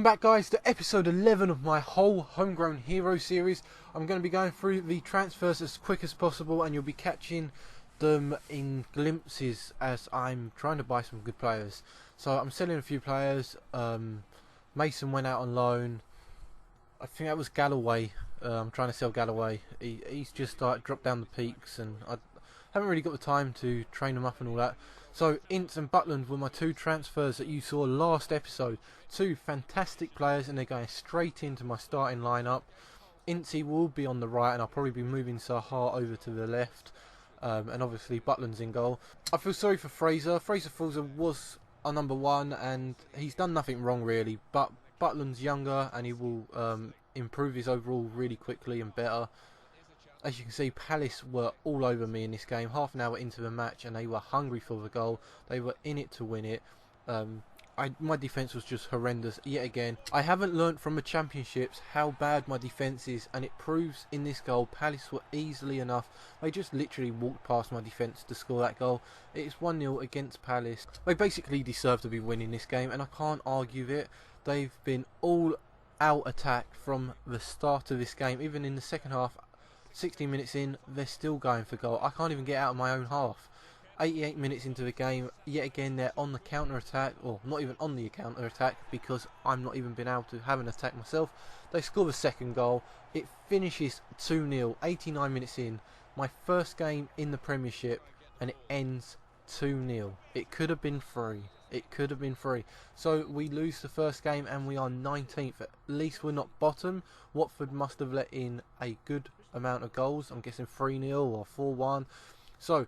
back, guys, to episode 11 of my whole Homegrown Hero series. I'm going to be going through the transfers as quick as possible, and you'll be catching them in glimpses as I'm trying to buy some good players. So I'm selling a few players. Mason went out on loan. I think that was Galloway. I'm trying to sell Galloway. He's just dropped down the peaks, and I haven't really got the time to train him up and all that. So Ince and Butland were my two transfers that you saw last episode. Two fantastic players, and they're going straight into my starting lineup. Ince will be on the right, and I'll probably be moving Sahar over to the left. And obviously Butland's in goal. I feel sorry for Fraser. Fraser Fulzer was our number one, and he's done nothing wrong really. But Butland's younger, and he will improve his overall really quickly and better. As you can see, Palace were all over me in this game. Half an hour into the match, and they were hungry for the goal. They were in it to win it. My defence was just horrendous yet again. I haven't learnt from the championships how bad my defence is, and it proves in this goal. Palace were easily enough. They just literally walked past my defence to score that goal. It's 1-0 against Palace. They basically deserve to be winning this game, and I can't argue it. They've been all out attacked from the start of this game. Even in the second half, 60 minutes in, they're still going for goal. I can't even get out of my own half. 88 minutes into the game, yet again they're on the counter-attack, or not even on the counter-attack, because I'm not even been able to have an attack myself. They score the second goal. It finishes 2-0, 89 minutes in. My first game in the Premiership, and it ends 2-0. It could have been 3. It could have been 3. So we lose the first game, and we are 19th. At least we're not bottom. Watford must have let in a good amount of goals. I'm guessing 3-0 or 4-1. So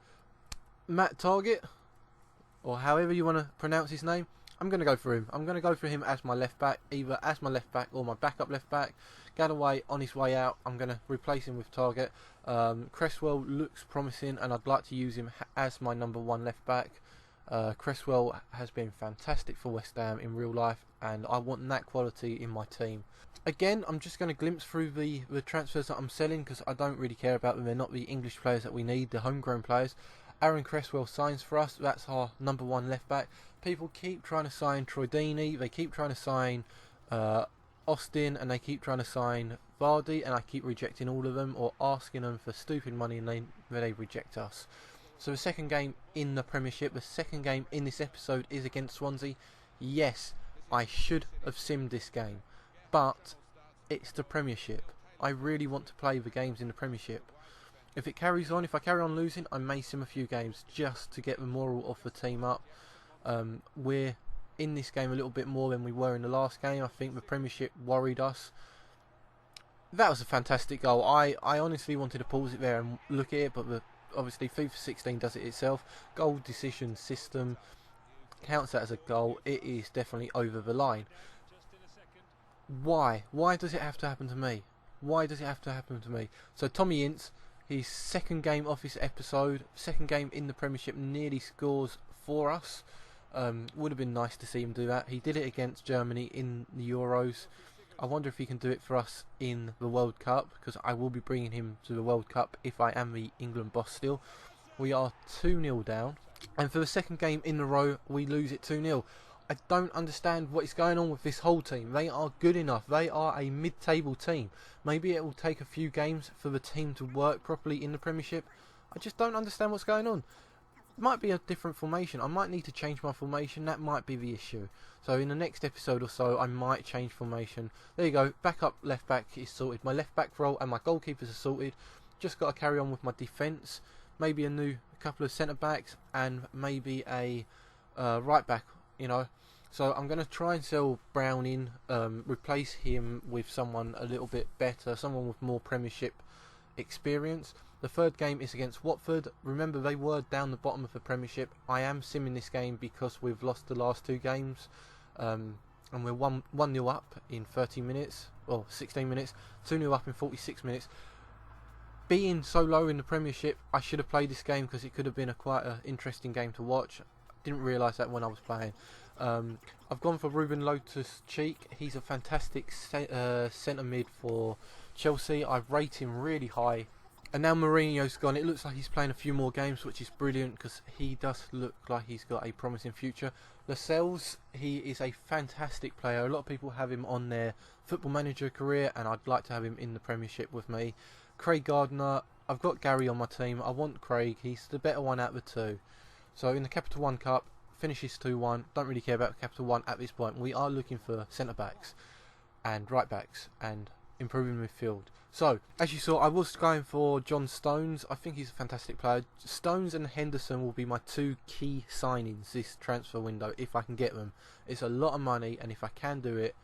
Matt Target, or however you want to pronounce his name, I'm going to go for him. I'm going to go for him as my left back, either as my left back or my backup left back. Galloway on his way out, I'm going to replace him with Target. Cresswell looks promising, and I'd like to use him as my number one left back. Cresswell has been fantastic for West Ham in real life, and I want that quality in my team. Again, I'm just going to glimpse through the transfers that I'm selling, because I don't really care about them. They're not the English players that we need, the homegrown players. Aaron Cresswell signs for us. That's our number one left back. People keep trying to sign Troy Deeney. They keep trying to sign Austin, and they keep trying to sign Vardy, and I keep rejecting all of them, or asking them for stupid money, and they reject us. So the second game in the Premiership, the second game in this episode is against Swansea. Yes, I should have simmed this game, but it's the Premiership. I really want to play the games in the Premiership. If it carries on, if I carry on losing, I may sim a few games just to get the moral of the team up. We're in this game a little bit more than we were in the last game. I think the Premiership worried us. That was a fantastic goal. I honestly wanted to pause it there and look at it, but obviously FIFA 16 does it itself. Goal decision system counts that as a goal. It is definitely over the line. Why? Why does it have to happen to me? Why does it have to happen to me? So Tommy Ince, his second game off this episode, second game in the Premiership, nearly scores for us. Would have been nice to see him do that. He did it against Germany in the Euros. I wonder if he can do it for us in the World Cup, because I will be bringing him to the World Cup if I am the England boss still. We are 2-0 down, and for the second game in a row we lose it 2-0. I don't understand what is going on with this whole team. They are good enough. They are a mid-table team. Maybe it will take a few games for the team to work properly in the Premiership. I just don't understand what's going on. It might be a different formation. I might need to change my formation. That might be the issue. So in the next episode or so, I might change formation. There you go. Backup left back is sorted. My left back role and my goalkeepers are sorted. Just got to carry on with my defence. Maybe a couple of centre backs, and maybe a right back. You know. So I'm going to try and sell Brown in, replace him with someone a little bit better, someone with more Premiership experience. The third game is against Watford. Remember, they were down the bottom of the Premiership. I am simming this game because we've lost the last two games, and we're 1-0 up in 30 minutes, or 16 minutes, 2-0 up in 46 minutes. Being so low in the Premiership, I should have played this game because it could have been quite an interesting game to watch. Didn't realise that when I was playing. I've gone for Ruben Loftus-Cheek. He's a fantastic centre mid for Chelsea. I rate him really high And now Mourinho's gone, it looks like he's playing a few more games, which is brilliant because he does look like he's got a promising future. Lascelles, he is a fantastic player. A lot of people have him on their Football Manager career, and I'd like to have him in the Premiership with me. Craig Gardner, I've got Gary on my team. I want Craig. He's the better one out of the two. So in the Capital One Cup, finishes 2-1. Don't really care about Capital One at this point. We are looking for centre-backs and right-backs and improving midfield. So, as you saw, I was going for John Stones. I think he's a fantastic player. Stones and Henderson will be my two key signings this transfer window, if I can get them. It's a lot of money, and if I can do it,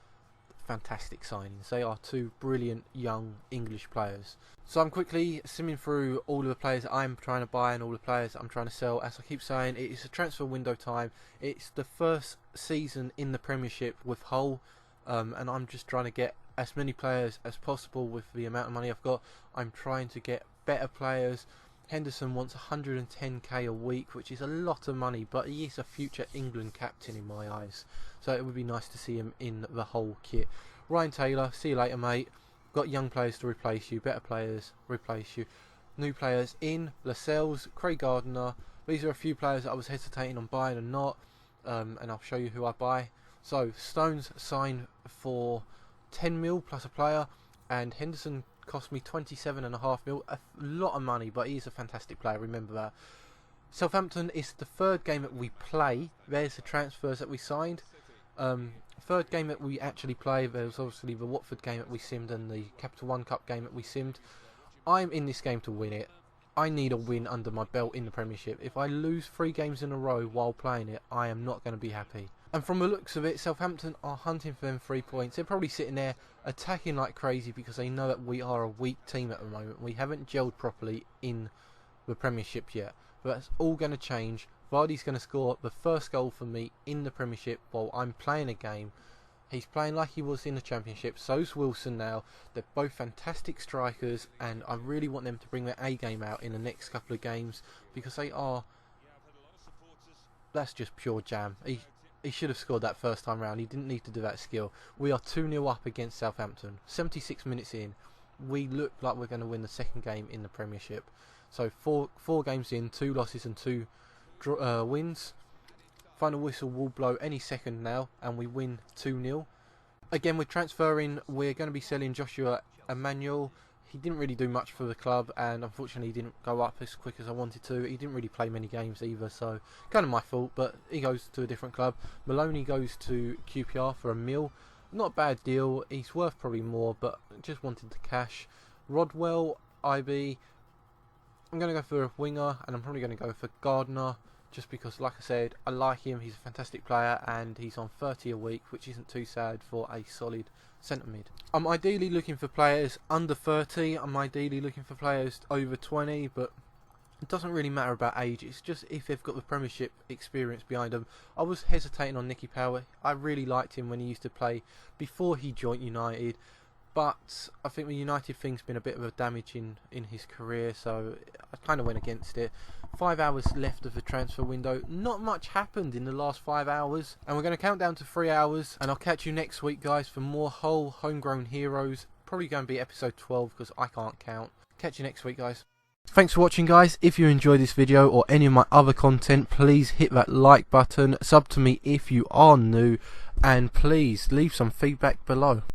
fantastic signings. They are two brilliant young English players. So I'm quickly simming through all of the players that I'm trying to buy and all the players that I'm trying to sell. As I keep saying, it is a transfer window time. It's the first season in the Premiership with Hull, and I'm just trying to get as many players as possible with the amount of money I've got. I'm trying to get better players. Henderson wants 110k a week, which is a lot of money, but he is a future England captain in my eyes, so it would be nice to see him in the whole kit. Ryan Taylor, see you later, mate. Got young players to replace you, better players replace you, new players in. Lascelles, Craig Gardner. These are a few players that I was hesitating on buying and not, and I'll show you who I buy. So Stones signed for 10 mil plus a player, and Henderson cost me 27.5 mil, a lot of money, but he's a fantastic player, remember that. Southampton is the third game that we play. There's the transfers that we signed. Third game that we actually play. There's obviously the Watford game that we simmed and the Capital One Cup game that we simmed. I'm in this game to win it. I need a win under my belt in the Premiership. If I lose 3 games in a row while playing it, I am not going to be happy. And from the looks of it, Southampton are hunting for them 3 points. They're probably sitting there attacking like crazy because they know that we are a weak team at the moment. We haven't gelled properly in the Premiership yet. But that's all going to change. Vardy's going to score the first goal for me in the Premiership while I'm playing a game. He's playing like he was in the Championship. So's Wilson now. They're both fantastic strikers, and I really want them to bring their A game out in the next couple of games because they are... That's just pure jam. He should have scored that first time round. He didn't need to do that skill. We are 2-0 up against Southampton. 76 minutes in. We look like we're going to win the second game in the Premiership. So four games in, 2 losses and 2 wins. Final whistle will blow any second now, and we win 2-0. Again, we're transferring. We're going to be selling Joshua Emmanuel. He didn't really do much for the club, and unfortunately he didn't go up as quick as I wanted to. He didn't really play many games either, so kind of my fault, but he goes to a different club. Maloney goes to QPR for £1 million. Not a bad deal. He's worth probably more, but just wanted the cash. Rodwell, IB. I'm going to go for a winger, and I'm probably going to go for Gardner, just because, like I said, I like him. He's a fantastic player, and he's on 30 a week, which isn't too sad for a solid centre mid. I'm ideally looking for players under 30. I'm ideally looking for players over 20, but it doesn't really matter about age. It's just if they've got the Premiership experience behind them. I was hesitating on Nicky Power. I really liked him when he used to play before he joined United, but I think the United thing's been a bit of a damage in his career, so I kind of went against it. 5 hours left of the transfer window. Not much happened in the last 5 hours, and we're going to count down to 3 hours, and I'll catch you next week, guys, for more Hull Homegrown Heroes. Probably going to be episode 12 because I can't count. Catch you next week, guys. Thanks for watching, guys. If you enjoyed this video or any of my other content, please hit that like button, sub to me if you are new, and please leave some feedback below.